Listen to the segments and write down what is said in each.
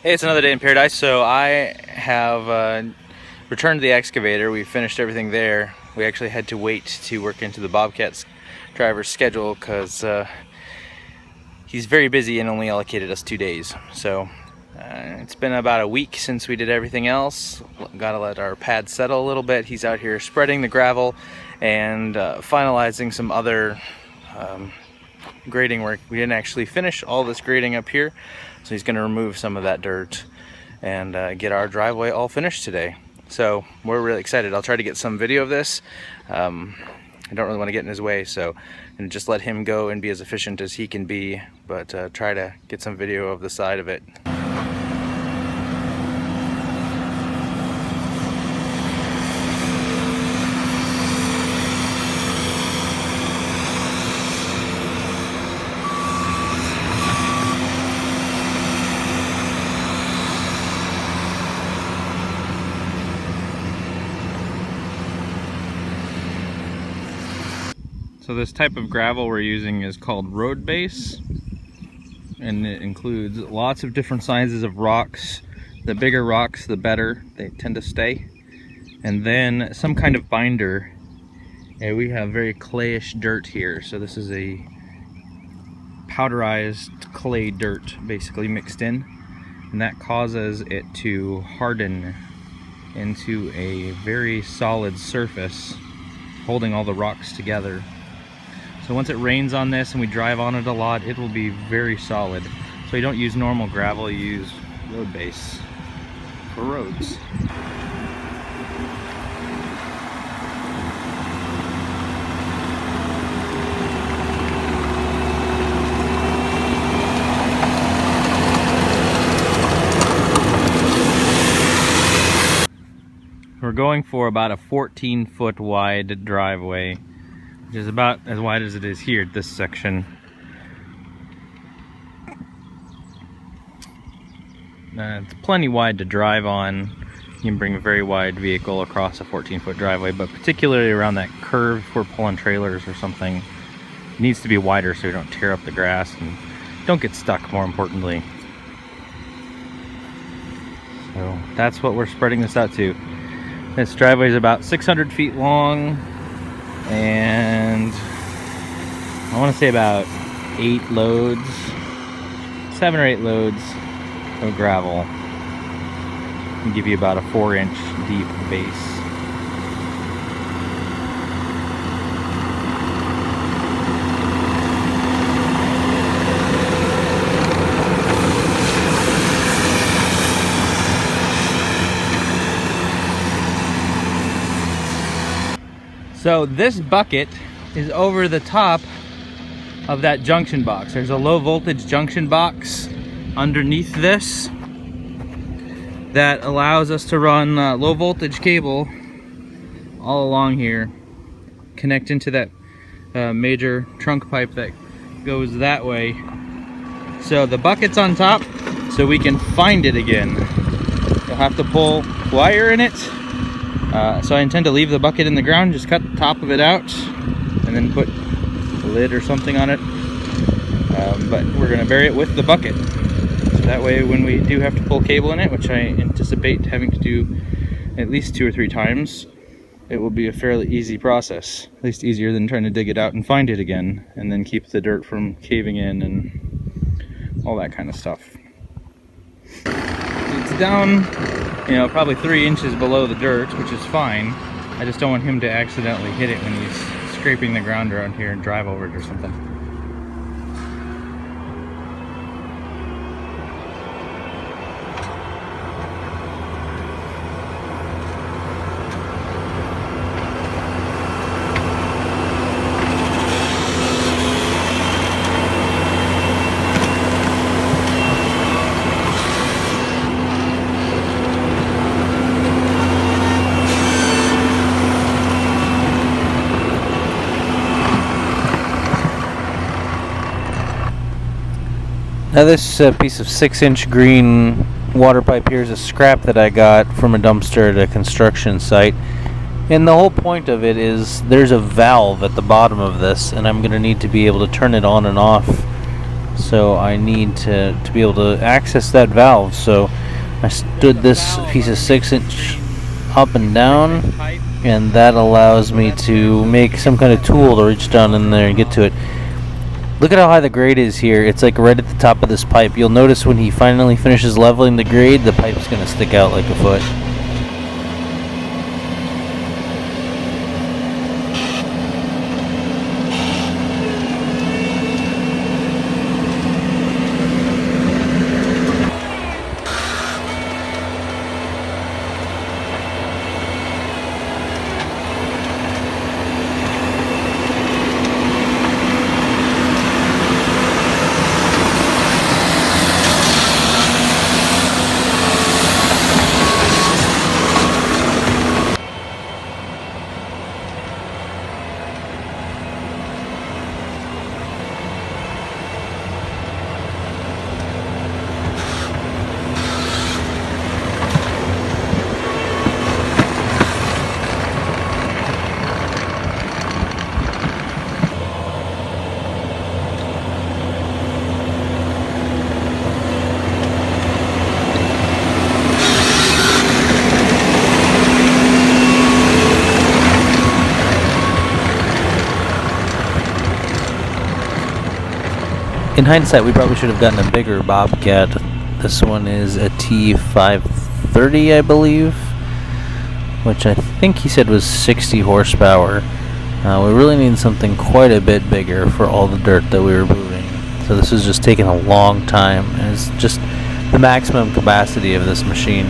Hey, it's another day in paradise. So I have returned to the excavator. We finished everything there. We actually had to wait to work into the bobcat driver's schedule because he's very busy and only allocated us 2 days. So it's been about a week since we did everything else. Gotta let our pad settle a little bit. He's out here spreading the gravel and finalizing some other grading work. We didn't actually finish all this grading up here, so he's going to remove some of that dirt and get our driveway all finished today. So we're really excited. I'll try to get some video of this. I don't really want to get in his way, so and just let him go and be as efficient as he can be, but try to get some video of the side of it. So this type of gravel we're using is called road base, and it includes lots of different sizes of rocks. The bigger rocks, the better. They tend to stay. And then some kind of binder. And we have very clayish dirt here. So this is a powderized clay dirt basically mixed in. And that causes it to harden into a very solid surface, holding all the rocks together. So once it rains on this and we drive on it a lot, it will be very solid. So you don't use normal gravel, you use road base for roads. We're going for about a 14-foot wide driveway, which is about as wide as it is here at this section. It's plenty wide to drive on. You can bring a very wide vehicle across a 14-foot driveway, but particularly around that curve if we're pulling trailers or something, it needs to be wider so you don't tear up the grass and don't get stuck, more importantly. So that's what we're spreading this out to. This driveway is about 600 feet long, and I want to say about 8 loads, 7 or 8 loads of gravel. Can give you about a 4-inch deep base. So this bucket is over the top of that junction box. There's a low voltage junction box underneath this that allows us to run low voltage cable all along here, connect into that major trunk pipe that goes that way. So the bucket's on top so we can find it again. You'll have to pull wire in it. So I intend to leave the bucket in the ground, just cut the top of it out and then put a lid or something on it. But we're going to bury it with the bucket. So that way when we do have to pull cable in it, which I anticipate having to do at least 2 or 3 times, it will be a fairly easy process. At least easier than trying to dig it out and find it again, and then keep the dirt from caving in and all that kind of stuff. It's down, you know, probably 3 inches below the dirt, which is fine. I just don't want him to accidentally hit it when he's scraping the ground around here and drive over it or something. Now this piece of 6-inch green water pipe here is a scrap that I got from a dumpster at a construction site. And the whole point of it is there's a valve at the bottom of this, and I'm going to need to be able to turn it on and off so I need to be able to access that valve. So I stood this piece of 6-inch up and down, and that allows me to make some kind of tool to reach down in there and get to it. Look at how high the grade is here. It's like right at the top of this pipe. You'll notice when he finally finishes leveling the grade, the pipe's going to stick out like a foot. In hindsight, we probably should have gotten a bigger bobcat. This one is a T530, I believe, which I think he said was 60 horsepower. We really need something quite a bit bigger for all the dirt that we were moving. So this is just taking a long time, and it's just the maximum capacity of this machine.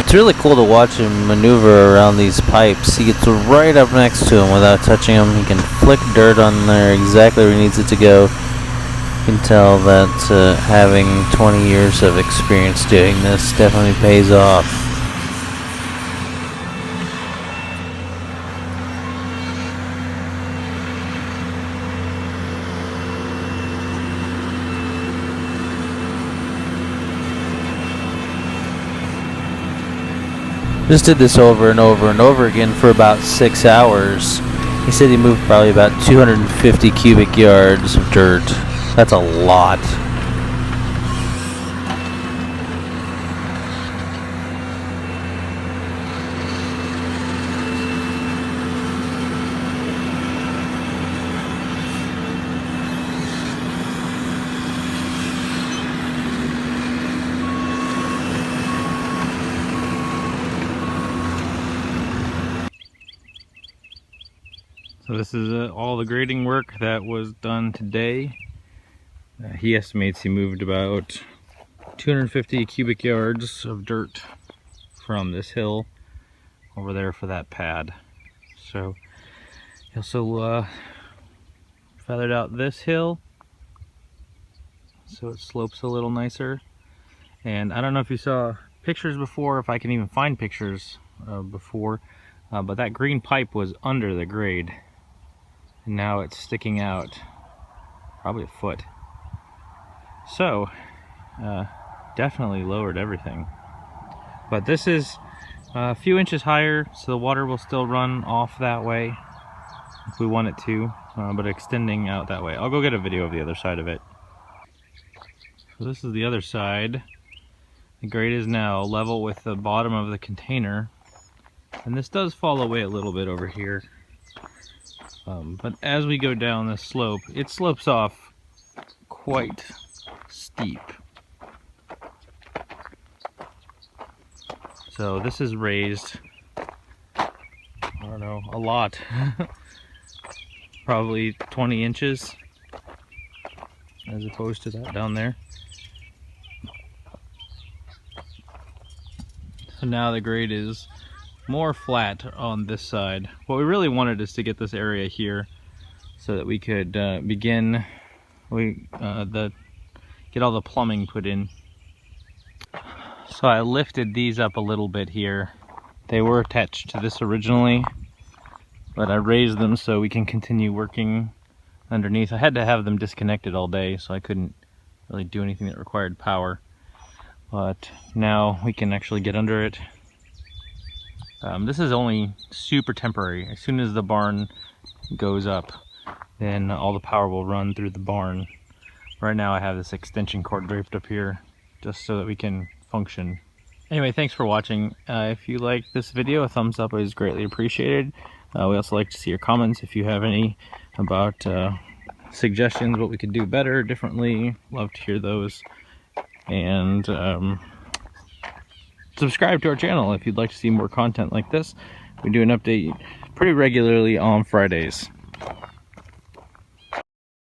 It's really cool to watch him maneuver around these pipes. He gets right up next to him without touching them. He can flick dirt on there exactly where he needs it to go. You can tell that having 20 years of experience doing this definitely pays off. Just did this over and over and over again for about 6 hours. He said he moved probably about 250 cubic yards of dirt. That's a lot. So this is all the grading work that was done today. He estimates he moved about 250 cubic yards of dirt from this hill over there for that pad. So he also feathered out this hill so it slopes a little nicer. And I don't know if you saw pictures before, if I can even find pictures before, but that green pipe was under the grade. And now it's sticking out probably a foot. So definitely lowered everything. But this is a few inches higher, so the water will still run off that way if we want it to, but extending out that way. I'll go get a video of the other side of it. So this is the other side. The grade is now level with the bottom of the container, and this does fall away a little bit over here. But as we go down this slope, it slopes off quite steep. So this is raised, I don't know, a lot. Probably 20 inches as opposed to that down there. So now the grade is more flat on this side. What we really wanted is to get this area here so that we could begin get all the plumbing put in. So I lifted these up a little bit here. They were attached to this originally, but I raised them so we can continue working underneath. I had to have them disconnected all day, so I couldn't really do anything that required power. But now we can actually get under it This is only super temporary. As soon as the barn goes up, then all the power will run through the barn. Right now I have this extension cord draped up here just so that we can function. Anyway, thanks for watching. If you like this video, a thumbs up is greatly appreciated. We also like to see your comments if you have any about suggestions, what we could do better, differently. Love to hear those. And subscribe to our channel if you'd like to see more content like this. We do an update pretty regularly on Fridays.